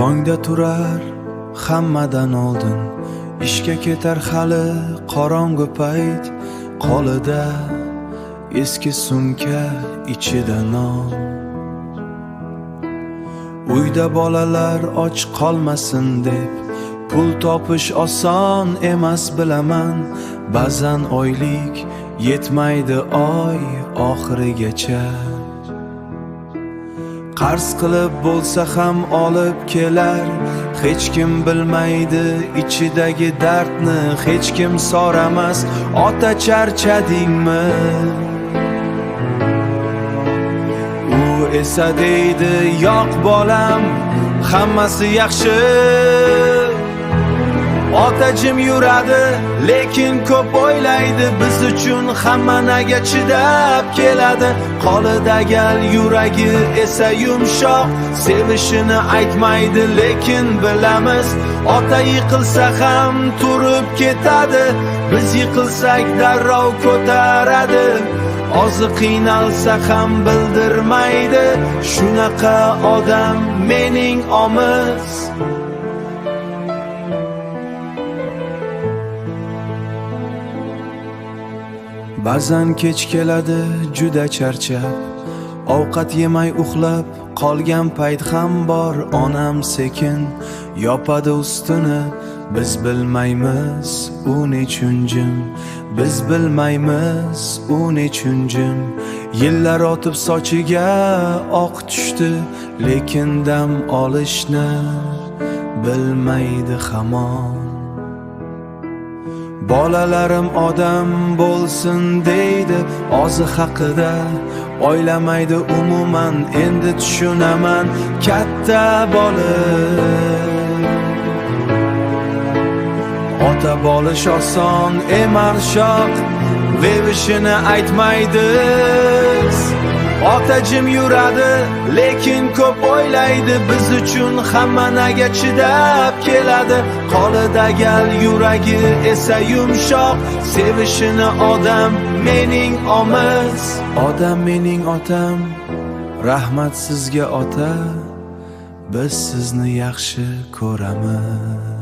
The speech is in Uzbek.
Tongda turar hammadan oldin, ishga ketar hali qorong'u payt, qo'lida eski sumka, ichida non. Uyda bolalar och qolmasin deb pul topish oson emas bilaman. Ba'zan oylik yetmaydi oy oxirigacha. Qarz qilib bo'lsa ham olib kelar, hech kim bilmaydi ichidagi dardni, hech kim so'ramas ota charchadingmi? U esa deydi yo'q bolam, hammasi yaxshi. Otachim yuradi, lekin ko'p o'ylaydi, biz uchun hamma naga chidab keladi. Qo'lida gal, yuragi esa yumshoq, sevishini aytmaydi, lekin bilamiz, ota yiqilsa ham turib ketadi, biz yiqilsak darrov ko'taradi. Ozi qiynalsa ham bildirmaydi, shunaqa odam mening omiz. Ba'zan kech keladi juda charchab, ovqat yemay uxlab qolgan payt ham bor. Onam sekin yopadi ustini, biz bilmaymiz u nechun jim, biz bilmaymiz u nechun jim. Yillar o'tib sochiga oq tushdi, lekin dam olishni bilmaydi hamon. Bolalarim odam bo'lsin deydi, ozi haqida o'ylamaydi umuman. Endi tushunaman, katta bo'lib ota bo'lish oson emas, shoq sevishini aytmaydi. Otachim yuradi, lekin ko'p o'ylaydi, biz uchun hamma naga chidab keladi. Qo'lida gal, yuragi esa yumshoq, sevishini odam mening omiz. Odam mening otam, rahmat sizga ota, biz sizni yaxshi ko'ramiz.